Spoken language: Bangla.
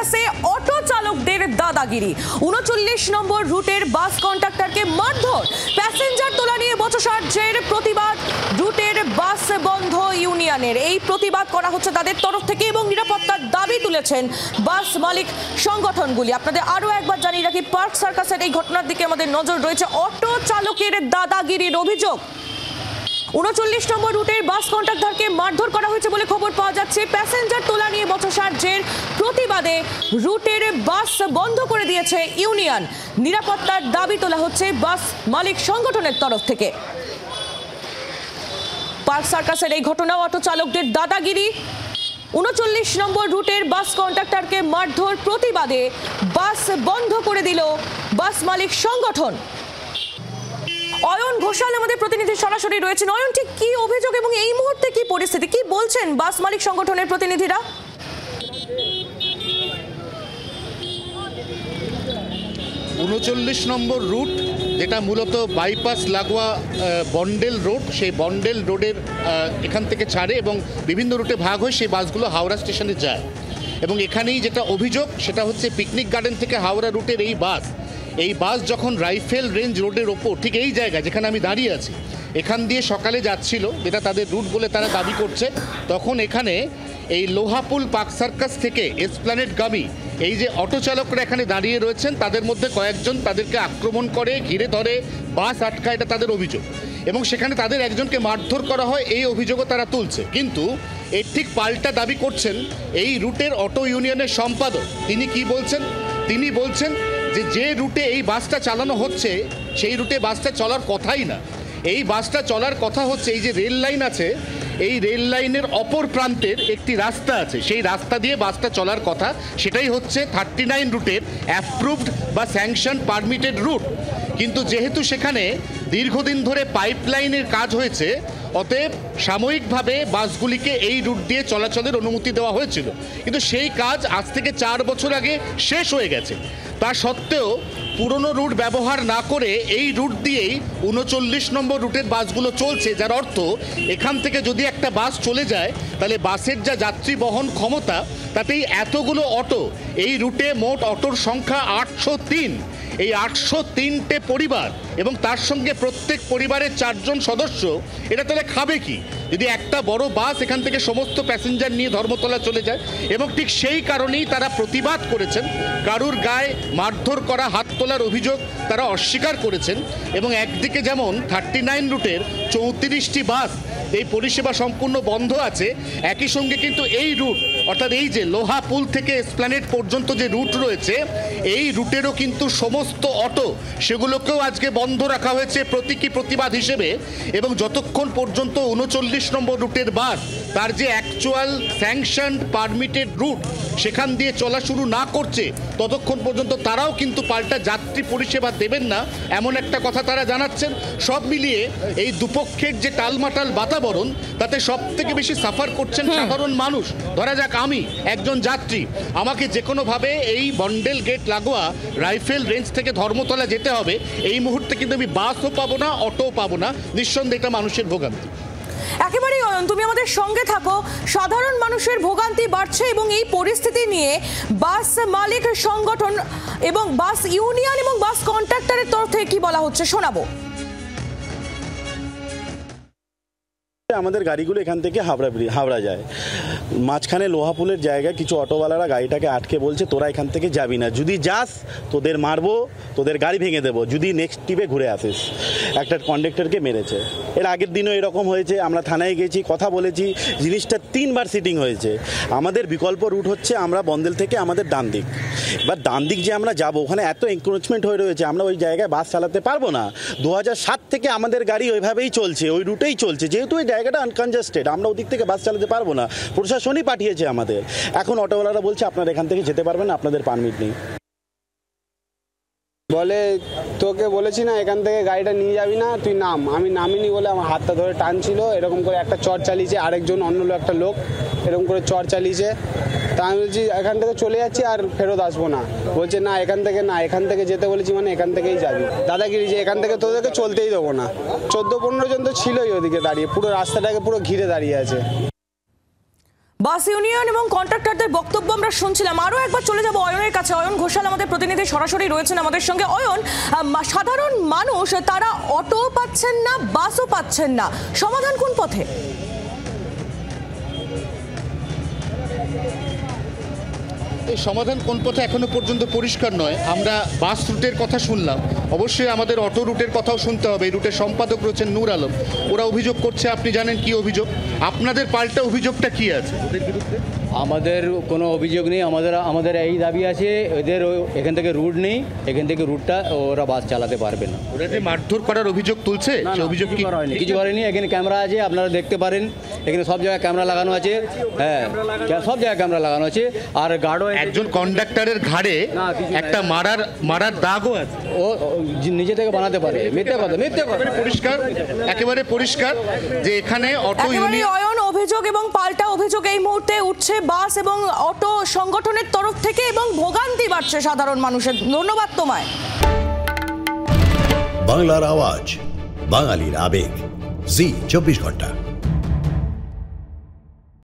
সার্কাসে অটো চালকদের দাদাগিরি। ৩৯ নম্বর রুটের বাস কন্ডাক্টরকে মারধর, প্যাসেঞ্জার তোলা নিয়ে বচসার প্রতিবাদ রুটের বাস বন্ধ ইউনিয়নের। এই প্রতিবাদ করা হচ্ছে তাদের তরফ থেকে এবং নিরাপত্তার দাবি তুলেছেন বাস মালিক সংগঠনগুলি। আপনাদের আরো একবার জানিয়ে রাখি, পার্ক সার্কাসের এই ঘটনার দিকে আমাদের নজর রয়েছে। অটো চালকের দাদাগিরির অভিযোগ। ৩৯ নম্বর রুটের বাস কন্ডাক্টরকে মারধর করা হয়েছে বলে খবর পাওয়া যাচ্ছে। প্যাসেঞ্জার তোলা নিয়ে বচসার প্রতিবাদে রুটের বাস বন্ধ করে দিয়েছে ইউনিয়ন। নিরাপত্তার দাবি তোলা হচ্ছে বাস মালিক সংগঠনের তরফ থেকে। পার্ক সার্কাসের এই ঘটনা, অটো চালকদের দাদাগিরি। ৩৯ নম্বর রুটের বাস কন্ডাক্টরকে মারধর প্রতিবাদে বাস বন্ধ করে দিল বাস মালিক সংগঠন। অয়ন ঘোষাল আমাদের প্রতিনিধি সরাসরি রয়েছেন। অয়ন, ঠিক কি অভিযোগ এবং এই মুহূর্তে কি পরিস্থিতি, কি বলছেন বাস মালিক সংগঠনের প্রতিনিধিরা? ৩৯ নম্বর রুট, যেটা মূলত বাইপাস লাগোয়া বন্ডেল রোড, সেই বন্ডেল রোডের এখান থেকে ছাড়ে এবং বিভিন্ন রুটে ভাগ হয়ে সেই বাসগুলো হাওড়া স্টেশনে যায়। এবং এখানেই যেটা অভিযোগ সেটা হচ্ছে পিকনিক গার্ডেন থেকে হাওড়া রুটের এই বাস যখন রাইফেল রেঞ্জ রোডের ওপর, ঠিক এই জায়গায় যেখানে আমি দাঁড়িয়ে আছি, এখান দিয়ে সকালে যাচ্ছিল, যেটা তাদের রুট বলে তারা দাবি করছে, তখন এখানে এই লোহাপুল পার্ক সার্কাস থেকে এসপ্ল্যানেডগামী এই যে অটো চালকরা এখানে দাঁড়িয়ে রয়েছেন, তাদের মধ্যে কয়েকজন তাদেরকে আক্রমণ করে, ঘিরে ধরে, বাস আটকায়, এটা তাদের অভিযোগ। এবং সেখানে তাদের একজনকে মারধর করা হয়, এই অভিযোগও তারা তুলছে। কিন্তু এর ঠিক পাল্টা দাবি করছেন এই রুটের অটো ইউনিয়নের সম্পাদক। তিনি কি বলছেন? তিনি বলছেন যে রুটে এই বাসটা চালানো হচ্ছে সেই রুটে বাসটা চলার কথাই না। এই বাসটা চলার কথা হচ্ছে, এই যে রেল লাইন আছে, এই রেল লাইনের অপর প্রান্তের একটি রাস্তা আছে, সেই রাস্তা দিয়ে বাসটা চলার কথা। সেটাই হচ্ছে 39 রুটের অ্যাপ্রুভড বা স্যাংশন পারমিটেড রুট। কিন্তু যেহেতু সেখানে দীর্ঘদিন ধরে পাইপলাইনের কাজ হয়েছে, অতএব সাময়িকভাবে বাসগুলিকে এই রুট দিয়ে চলাচলের অনুমতি দেওয়া হয়েছিল। কিন্তু সেই কাজ আজ থেকে 4 বছর আগে শেষ হয়ে গেছে। তা সত্ত্বেও পুরনো রুট ব্যবহার না করে এই রুট দিয়েই ৩৯ নম্বর রুটের বাসগুলো চলছে, যার অর্থ এখান থেকে যদি একটা বাস চলে যায় তাহলে বাসের যা যাত্রী বহন ক্ষমতা, তাতেই এতগুলো অটো, এই রুটে মোট অটোর সংখ্যা 803। এই 803টে পরিবার এবং তার সঙ্গে প্রত্যেক পরিবারের 4 জন সদস্য, এটা তাহলে খাবে কি যদি একটা বড় বাস এখান থেকে সমস্ত প্যাসেঞ্জার নিয়ে ধর্মতলা চলে যায়? এবং ঠিক সেই কারণেই তারা প্রতিবাদ করেছেন। কারুর গায়ে মারধর করা, হাত তোলার অভিযোগ তারা অস্বীকার করেছেন। এবং একদিকে যেমন 39 রুটের 34টি বাস এই পরিষেবা সম্পূর্ণ বন্ধ আছে, একই সঙ্গে কিন্তু এই রুট, অর্থাৎ এই যে লোহাপুল থেকে এসপ্ল্যানেড পর্যন্ত যে রুট রয়েছে, এই রুটেরও কিন্তু সমস্ত অটো, সেগুলোকেও আজকে বন্ধ রাখা হয়েছে প্রতীকী প্রতিবাদ হিসেবে। এবং যতক্ষণ পর্যন্ত 39 নম্বর রুটের বাস তার যে অ্যাকচুয়াল স্যাংশনড পারমিটেড রুট সেখান দিয়ে চলা শুরু না করছে, ততক্ষণ পর্যন্ত তারাও কিন্তু পাল্টা যাত্রী পরিষেবা দেবেন না, এমন একটা কথা তারা জানাচ্ছেন। সব মিলিয়ে এই দুপক্ষের যে টালমাটাল বাতাবরণ, তাতে সব থেকে বেশি সাফার করছেন সাধারণ মানুষ। ধরা যাক আমি একজন যাত্রী, আমাকে যে কোনোভাবে এই বন্ডেল গেট লাগোয়া রাইফেল রেঞ্জ থেকে ধর্মতলা যেতে হবে। এই মুহূর্তে কিন্তু আমি বাসও পাবো না, অটোও পাবো না। নিঃসন্দেহে এটা মানুষের ভোগান্তি। একেবারেই অয়ন, তুমি আমাদের সঙ্গে থাকো। সাধারণ মানুষের ভোগান্তি বাড়ছে এবং এই পরিস্থিতি নিয়ে বাস মালিক সংগঠন এবং বাস ইউনিয়ন এবং বাস কন্ট্রাক্টরের তরফ থেকে কি বলা হচ্ছে শোনাবো। আমাদের গাড়িগুলো এখান থেকে হাওড়া যায়, মাঝখানে লোহাপুলের জায়গায় কিছু অটোওয়ালারা গাড়িটাকে আটকে বলছে তোরা এখান থেকে যাবি না, যদি যাস তোদের মারবো, তোদের গাড়ি ভেঙে দেবো যদি নেক্সট ট্রিপে ঘুরে আসিস। একটা কন্ডাক্টরকে মেরেছে। এর আগের দিনও এরকম হয়েছে, আমরা থানায় গেছি, কথা বলেছি, জিনিসটা 3বার সিটিং হয়েছে। আমাদের বিকল্প রুট হচ্ছে আমরা বন্দেল থেকে আমাদের ডান দিক। এবার ডান দিক যে আমরা যাবো, ওখানে এত এনক্রোচমেন্ট হয়ে রয়েছে, আমরা ওই জায়গায় বাস চালাতে পারবো না। 2007 থেকে আমাদের গাড়ি ওইভাবেই চলছে, ওই রুটেই চলছে। যেহেতু ওই জায়গাটা আনকনজেস্টেড, আমরা ওদিক থেকে বাস চালাতে পারবো না, প্রশাসনই পাঠিয়েছে আমাদের। এখন অটোওয়ালারা বলছে আপনারা এখান থেকে যেতে পারবেন না, আপনাদের পারমিট নেই। বলে তোকে বলেছি না এখান থেকে গাড়িটা নিয়ে যাবি না, তুই নাম। আমি নামিনি বলে আমার হাতটা ধরে টানছিল, এরকম করে একটা চর চালিয়েছে, আরেকজন অন্য একটা লোক এরকম করে চর চালিয়েছে। তা আমি বলছি এখান থেকে চলে যাচ্ছি আর ফেরত আসবো না। বলছে না এখান থেকে না, এখান থেকে যেতে বলেছি মানে এখান থেকেই যাবি। দাদাগিরি যে এখান থেকে তোদেরকে চলতেই দেবো না। 14-15 জন তো ছিলই ওদিকে দাঁড়িয়ে, পুরো রাস্তাটাকে পুরো ঘিরে দাঁড়িয়ে আছে। বাস ইউনিয়ন এবং কন্ট্রাক্টরদের বক্তব্য আমরা শুনছিলাম। আরও একবার চলে যাব অয়নের কাছে। অয়ন ঘোষাল আমাদের প্রতিনিধি সরাসরি রয়েছেন আমাদের সঙ্গে। অয়ন, সাধারণ মানুষ তারা অটো পাচ্ছেন না, বাসও পাচ্ছেন না, সমাধান কোন পথে? এই সমাধান কোন পথে এখনো পর্যন্ত পরিষ্কার নয়। আমরা বাস রুটের কথা শুনলাম, অবশ্যই আমাদের অটো রুটের কথাও শুনতে হবে। এই রুটের সম্পাদক রয়েছেন নূর আলম, ওরা অভিযোগ করছে, আপনি জানেন কি অভিযোগ? আপনাদের পাল্টা অভিযোগটা কি আছে ওদের বিরুদ্ধে? আমাদের কোনো অভিযোগ নেই। আমাদের এই দাবি আছে, এদের এখান থেকে রুট নেই, এখান থেকে রুটটা ওরা বাস চালাতে পারবে না। ওরা যে মারধর করার অভিযোগ তুলছে, সেই অভিযোগ কি? কিছু করেনি। এখানে ক্যামেরা আছে, আপনারা দেখতে পারেন, এখানে সব জায়গায় ক্যামেরা লাগানো আছে। হ্যাঁ, সব জায়গায় ক্যামেরা লাগানো আছে। আর গার্ডও একজন কন্ডাক্টরের ঘাড়ে একটা মারার দাগও আছে। ও নিজে থেকে বানাতে পারে। মিথ্যে কথা। পরিষ্কার, একেবারে পরিষ্কার যে এখানে অটো ইউনিয়ন অয়ন, অভিযোগ এবং পাল্টা অভিযোগ এই মুহূর্তে উঠছে বাস এবং অটো সংগঠনের তরফ থেকে এবং ভোগান্তি বাড়ছে সাধারণ মানুষের। ধন্যবাদ তোমায়। বাংলার আওয়াজ, বাঙালির আবেগ, জি 24 ঘন্টা।